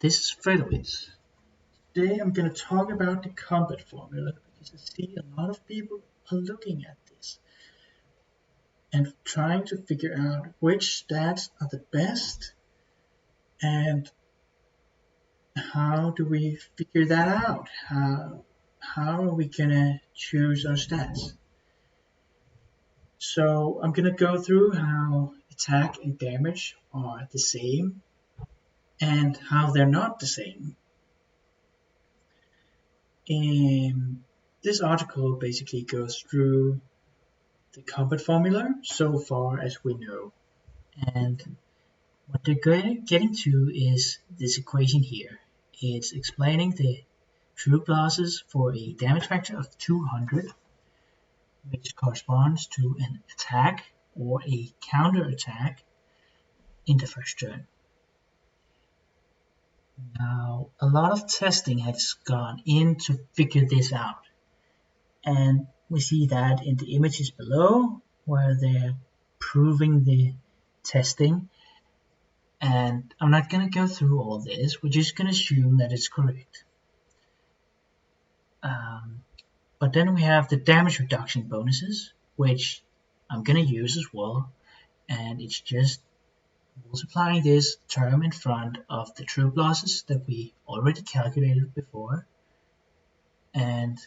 this is Fredowitz. Today I'm going to talk about the combat formula because I see a lot of people are looking at this and trying to figure out which stats are the best and how do we figure that out? How are we going to choose our stats? So I'm going to go through how attack and damage are the same and how they're not the same. This article basically goes through the combat formula so far as we know, and what they're getting to is this equation here. It's explaining the troop losses for a damage factor of 200, which corresponds to an attack or a counter attack in the first turn. Now, a lot of testing has gone in to figure this out, and we see that in the images below where they're proving the testing. And I'm not going to go through all this, we're just going to assume that it's correct. But then we have the damage reduction bonuses, which I'm going to use as well, and it's just multiplying this term in front of the troop losses that we already calculated before. And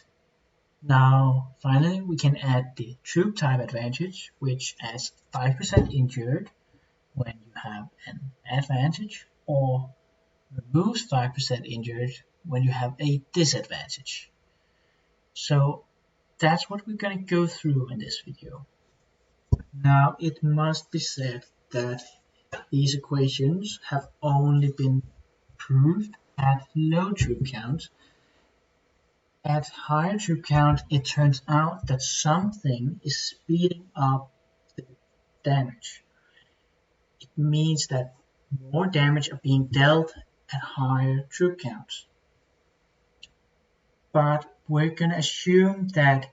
now finally we can add the troop type advantage, which adds 5% injured when you have an advantage, or removes 5% injured when you have a disadvantage. So that's what we're going to go through in this video. Now it must be said that these equations have only been proved at low troop count. At higher troop count, it turns out that something is speeding up the damage. It means that more damage are being dealt at higher troop counts. But we're going to assume that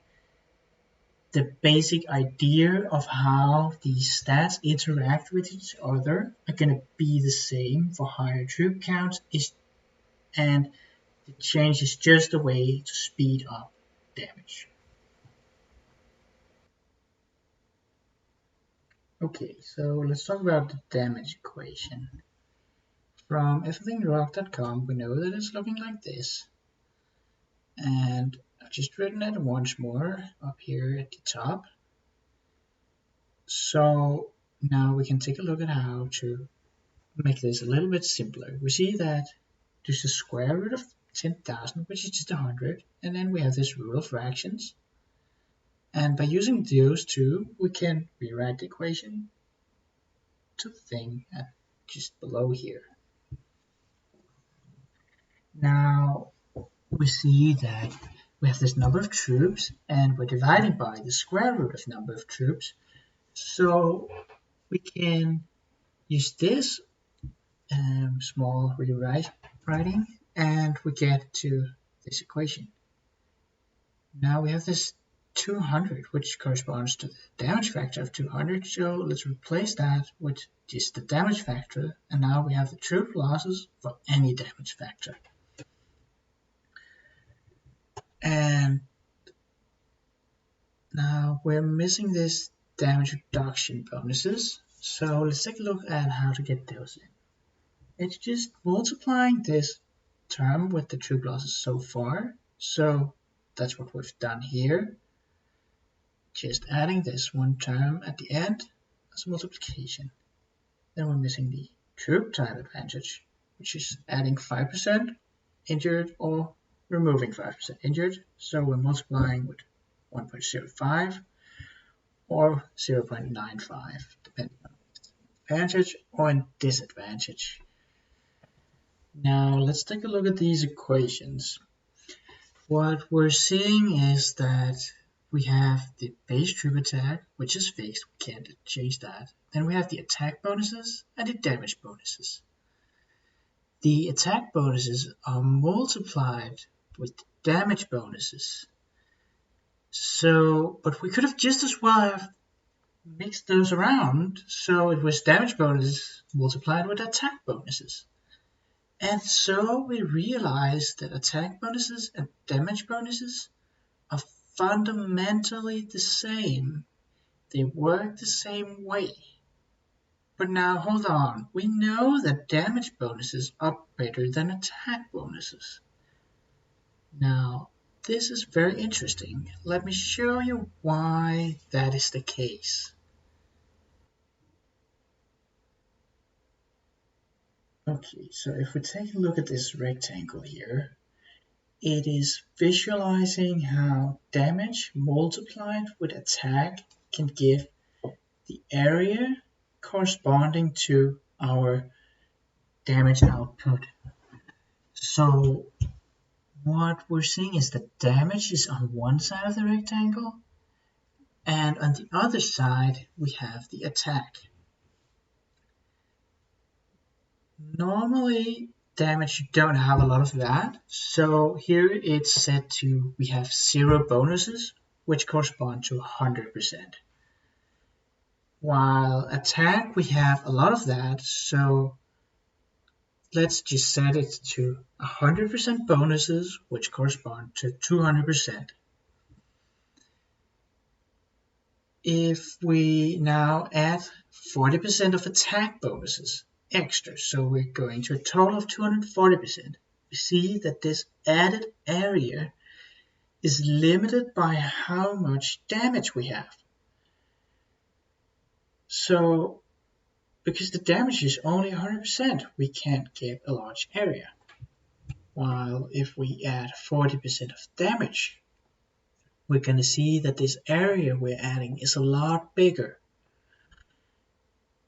the basic idea of how these stats interact with each other are going to be the same for higher troop counts, and the change is just a way to speed up damage. Okay, so let's talk about the damage equation. From everythingrock.com, we know that it's looking like this. And I've just written it once more up here at the top. So now we can take a look at how to make this a little bit simpler. We see that there's a square root of 10,000, which is just 100, and then we have this rule of fractions. And by using those two, we can rewrite the equation to the thing just below here. Now we see that we have this number of troops, and we're dividing by the square root of number of troops. So we can use this small rewriting, and we get to this equation. Now we have this 200, which corresponds to the damage factor of 200. So let's replace that with just the damage factor, and now we have the troop losses for any damage factor. And now we're missing this damage reduction bonuses, so let's take a look at how to get those in. It's just multiplying this term with the troop losses so far, so that's what we've done here. Just adding this one term at the end as a multiplication. Then we're missing the troop type advantage, which is adding 5% injured or removing 5% injured. So we're multiplying with 1.05 or 0.95, depending on advantage or disadvantage. Now let's take a look at these equations. What we're seeing is that we have the base troop attack, which is fixed, we can't change that. Then we have the attack bonuses and the damage bonuses. The attack bonuses are multiplied with damage bonuses. So, but we could have just as well have mixed those around, so it was damage bonuses multiplied with attack bonuses. And so we realize that attack bonuses and damage bonuses are fundamentally the same. They work the same way. But now hold on, we know that damage bonuses are better than attack bonuses. Now, this is very interesting. Let me show you why that is the case. Okay, so if we take a look at this rectangle here, it is visualizing how damage multiplied with attack can give the area corresponding to our damage output. So what we're seeing is that damage is on one side of the rectangle, and on the other side we have the attack. Normally damage you don't have a lot of that, so here it's set to we have 0 bonuses, which correspond to 100%. While attack we have a lot of that, so let's just set it to 100% bonuses, which correspond to 200%. If we now add 40% of attack bonuses extra, so we're going to a total of 240%, we see that this added area is limited by how much damage we have. So because the damage is only 100%, we can't get a large area. While if we add 40% of damage, we're going to see that this area we're adding is a lot bigger,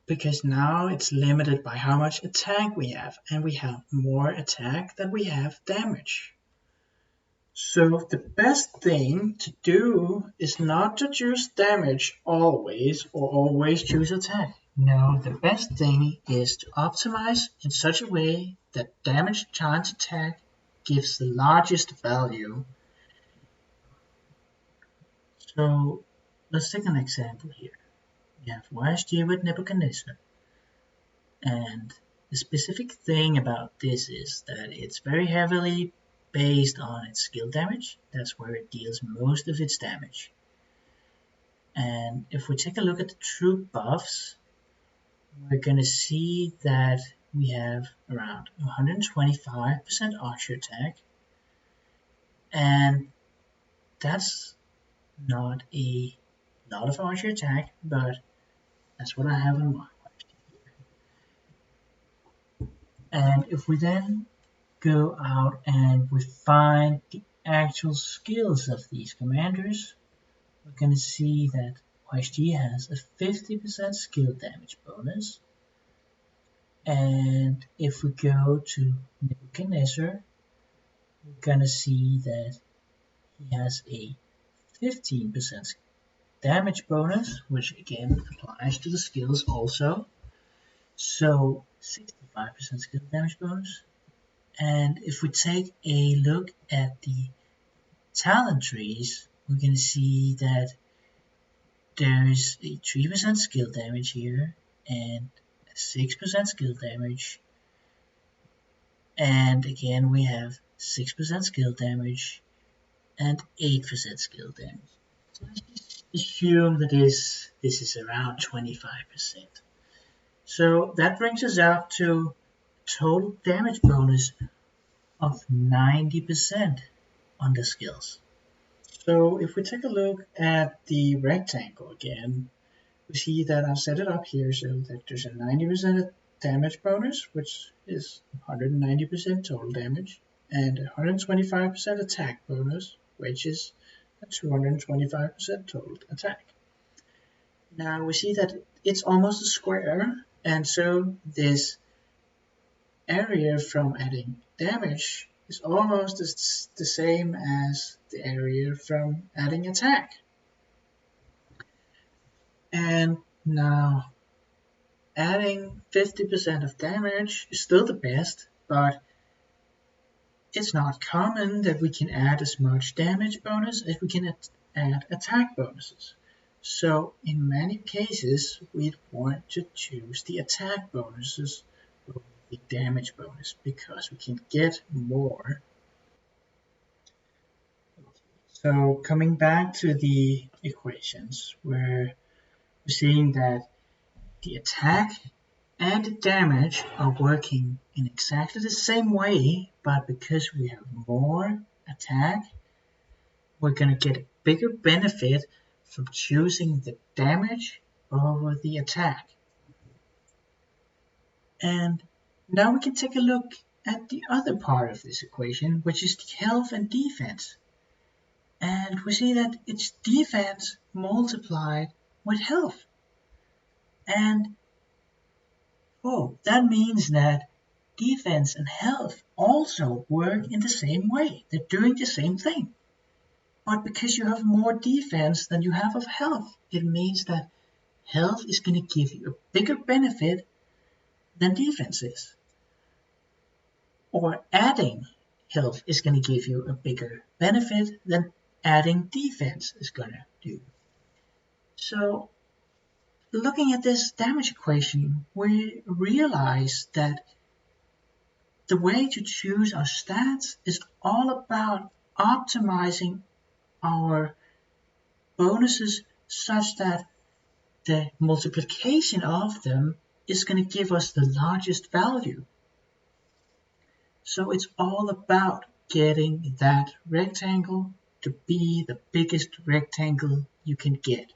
because now it's limited by how much attack we have, and we have more attack than we have damage. So the best thing to do is not to choose damage always, or always choose attack. No, the best thing is to optimize in such a way that damage times attack gives the largest value. So let's take an example here. We have YSG with Nebuchadnezzar, and the specific thing about this is that it's very heavily based on its skill damage. That's where it deals most of its damage. And if we take a look at the troop buffs, we're going to see that we have around 125% archer attack, and that's not a lot of archer attack, but that's what I have in mind. And if we then go out and we find the actual skills of these commanders, we're going to see that YSG has a 50% skill damage bonus. And if we go to Nebuchadnezzar, we're going to see that he has a 15% damage bonus, which again applies to the skills also. So 65% skill damage bonus. And if we take a look at the talent trees, we're going to see that there's a 3% skill damage here, and 6% skill damage, and again we have 6% skill damage and 8% skill damage. So let's just assume that this is around 25%. So that brings us up to total damage bonus of 90% on the skills. So if we take a look at the rectangle again, we see that I've set it up here so that there's a 90% damage bonus, which is 190% total damage, and 125% attack bonus, which is a 225% total attack. Now we see that it's almost a square, and so this area from adding damage is almost the same as the area from adding attack. And now adding 50% of damage is still the best, but it's not common that we can add as much damage bonus as we can add attack bonuses. So in many cases we'd want to choose the attack bonuses over the damage bonus because we can get more. So coming back to the equations, we're seeing that the attack and the damage are working in exactly the same way, but because we have more attack, we're going to get a bigger benefit from choosing the damage over the attack. And now we can take a look at the other part of this equation, which is the health and defense. And we see that it's defense multiplied with health. And that means that defense and health also work in the same way. They're doing the same thing. But because you have more defense than you have of health, it means that health is going to give you a bigger benefit than defense is. Or adding health is going to give you a bigger benefit than adding defense is going to do. So looking at this damage equation, we realize that the way to choose our stats is all about optimizing our bonuses such that the multiplication of them is going to give us the largest value. So it's all about getting that rectangle to be the biggest rectangle you can get.